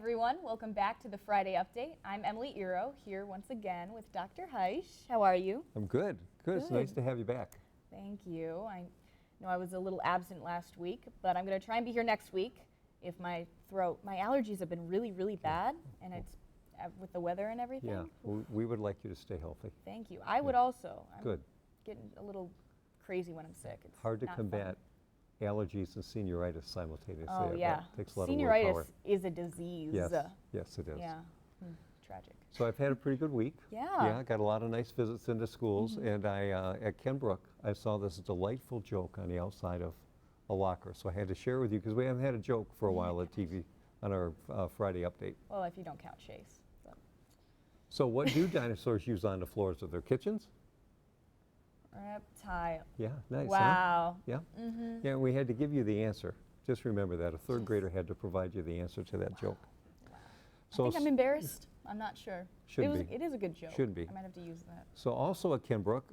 everyone. Welcome back to the Friday Update. I'm Emily Eero, here once again with Dr. Heisch. How are you? I'm good. Good. It's nice to have you back. Thank you. I know I was a little absent last week, but I'm going to try and be here next week. If my allergies have been really bad, and it's with the weather and everything. Yeah, we would like you to stay healthy. Thank you. I would also. I'm good. Getting a little crazy when I'm sick. It's hard to not combat allergies and senioritis simultaneously. Oh yeah. That takes a lot Senioritis of willpower. is a disease. Yes, yes it is. Yeah, tragic. So I've had a pretty good week. Yeah. Yeah, I got a lot of nice visits into schools, and I at Kenbrook I saw this delightful joke on the outside of a locker, so I had to share with you because we haven't had a joke for a while at TV on our Friday update. Well, if you don't count Chase. So what do dinosaurs use on the floors of their kitchens? Reptile. Yeah, nice. Wow. Huh? Yeah. Yeah, we had to give you the answer. Just remember that a third grader had to provide you the answer to that joke. Wow. So I think I'm embarrassed. I'm not sure. Should be. It is a good joke. Should be. I might have to use that. So also at Kenbrook,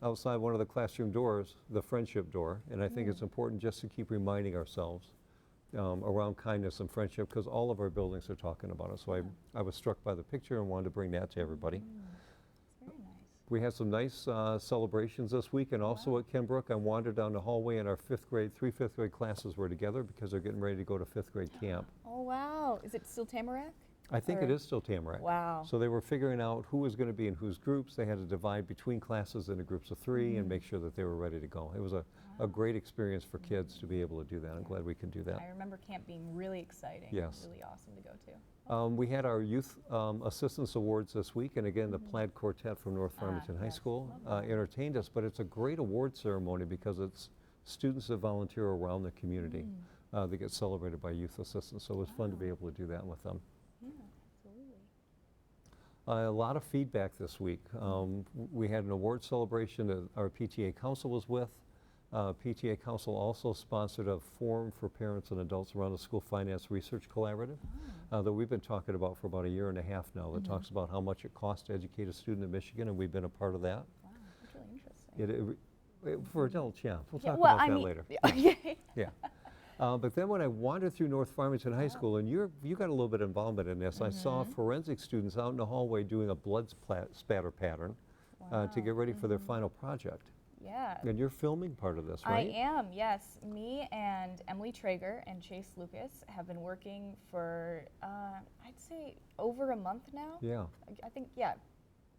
outside one of the classroom doors, the friendship door, and I think it's important just to keep reminding ourselves around kindness and friendship because all of our buildings are talking about it. So I was struck by the picture and wanted to bring that to everybody. It's very nice. We had some nice celebrations this week, and also at Kenbrook, I wandered down the hallway and our three fifth grade classes were together because they're getting ready to go to fifth grade camp. Oh wow, is it still Tamarack? I think it is still Tamarack. Wow. So they were figuring out who was going to be in whose groups. They had to divide between classes into groups of 3 and make sure that they were ready to go. It was a great experience for kids to be able to do that. I'm glad we can do that. I remember camp being really exciting. Yes. Really awesome to go to. We had our Youth Assistance Awards this week, and again, the Plaid Quartet from North Farmington High School entertained us, but it's a great award ceremony because it's students that volunteer around the community that get celebrated by Youth Assistance, so it was fun to be able to do that with them. Yeah, absolutely. A lot of feedback this week. We had an award celebration that our PTA Council was with. PTA Council also sponsored a forum for parents and adults around the School Finance Research Collaborative that we've been talking about for about a year and a half now that talks about how much it costs to educate a student in Michigan, and we've been a part of that. Wow, that's really interesting. For adults, yeah. We'll talk well, about that later. Okay. Yeah. But then when I wandered through North Farmington High School, and you got a little bit of involvement in this, I saw forensic students out in the hallway doing a blood spatter pattern to get ready for their final project. Yeah. And you're filming part of this, right? I am, yes. Me and Emily Traeger and Chase Lucas have been working for, I'd say, over a month now. Yeah. I think, yeah,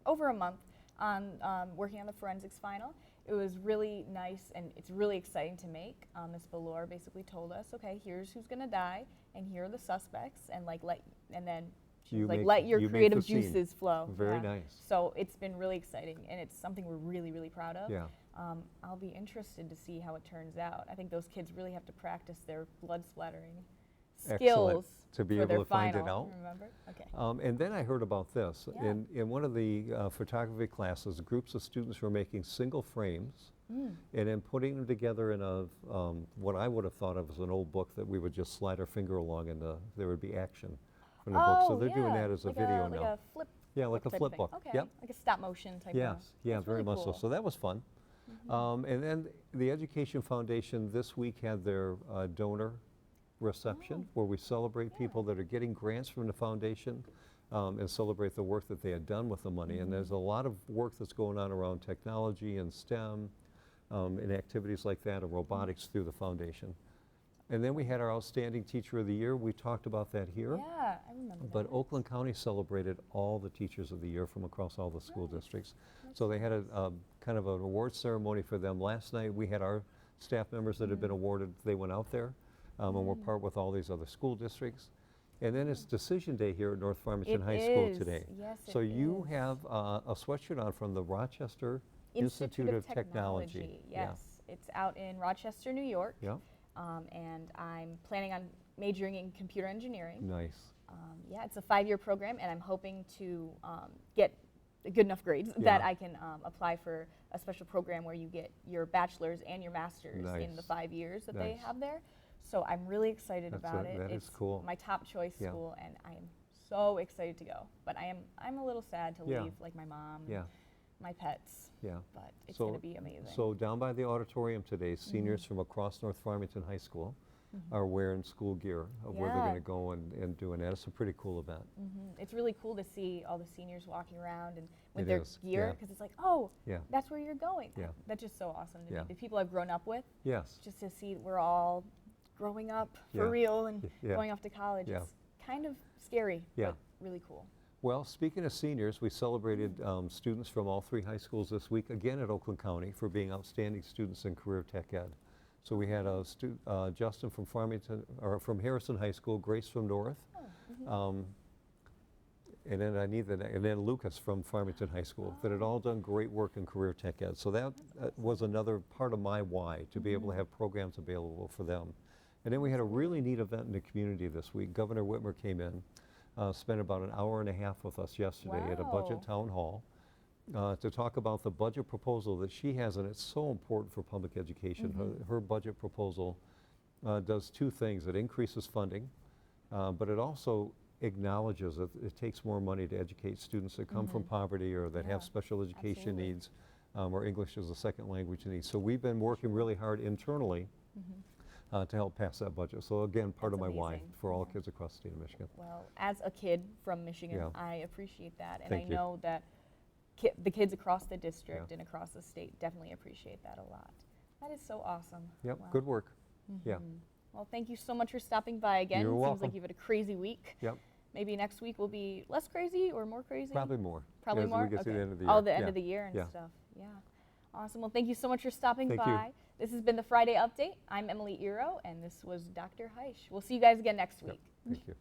over a month on working on the forensics final. It was really nice, and it's really exciting to make. Ms. Valor basically told us, okay, here's who's gonna die, and here are the suspects, and then she was like, let your creative juices flow. Very nice. So it's been really exciting, and it's something we're really proud of. Yeah. I'll be interested to see how it turns out. I think those kids really have to practice their blood splattering skills to be for able their to find final, it out. Remember? Okay. And then I heard about this. Yeah. In one of the photography classes, groups of students were making single frames and then putting them together in a what I would have thought of as an old book that we would just slide our finger along and there would be action from the book. So they're doing that as a video now. Like a flip. Yeah, like a flip book. Okay. Yep. Like a stop motion type. Yes. Yeah, That's very really much so. cool. So that was fun. And then the Education Foundation this week had their donor reception where we celebrate people that are getting grants from the foundation and celebrate the work that they had done with the money. And there's a lot of work that's going on around technology and STEM and activities like that and robotics through the foundation. And then we had our Outstanding Teacher of the Year. We talked about that here. Yeah, I remember that. But Oakland County celebrated all the Teachers of the Year from across all the school districts. So they had a kind of an award ceremony for them. Last night we had our staff members that had been awarded. They went out there and were part with all these other school districts. And then it's decision day here at North Farmington High School today. Yes, so you have a sweatshirt on from the Rochester Institute of Technology. Yes, it's out in Rochester, New York. Yeah. And I'm planning on majoring in computer engineering. Nice. Yeah, it's a 5-year program, and I'm hoping to get good enough grades that I can apply for a special program where you get your bachelor's and your master's in the 5 years that they have there. So I'm really excited about it. That is cool. My top choice school, and I am so excited to go. But I'm a little sad to leave, like my mom, my pets. Yeah. But it's going to be amazing. So down by the auditorium today, seniors from across North Farmington High School are wearing school gear of where they're Yeah. going to go and doing that. It's a pretty cool event. It's really cool to see all the seniors walking around and with It their is, gear, yeah. because it's like, oh, Yeah. that's where you're going. Yeah. That's just so awesome to Yeah. me. The people I've grown up with, Yes. just to see we're all growing up for Yeah. real and Yeah. going off to college. Yeah. It's kind of scary, Yeah. but really cool. Well, speaking of seniors, we celebrated students from all 3 high schools this week, again at Oakland County, for being outstanding students in career tech ed. So we had Justin from from Harrison High School, Grace from North, and then Lucas from Farmington High School, that had all done great work in career tech ed. So that was another part of my why, to be able to have programs available for them. And then we had a really neat event in the community this week. Governor Whitmer came in, spent about an hour and a half with us yesterday at a budget Wow. town hall to talk about the budget proposal that she has, and it's so important for public education. Her budget proposal does 2 things. It increases funding, but it also acknowledges that it takes more money to educate students that come from poverty or that have Yeah, special education absolutely. needs or English as a second language needs. So we've been working really hard internally to help pass that budget. So again, part of That's my why amazing. for all Yeah. kids across the state of Michigan. Well, as a kid from Michigan, Yeah. I appreciate that. And Thank I you. know that the kids across the district and across the state definitely appreciate that a lot. That is so awesome. Yep, Wow. good work. Yeah, Well, thank you so much for stopping by again. You're Seems welcome. like you've had a crazy week. yep, Maybe next week will be less crazy or more crazy? probably more. Probably as more? we get to the Okay. end of the year. Oh, the end Yeah. of the year and Yeah. stuff. Yeah. Awesome. Well, thank you so much for stopping Thank you. by. This has been the Friday Update. I'm Emily Eero, and this was Dr. Heisch. We'll see you guys again next Yep, week. thank you.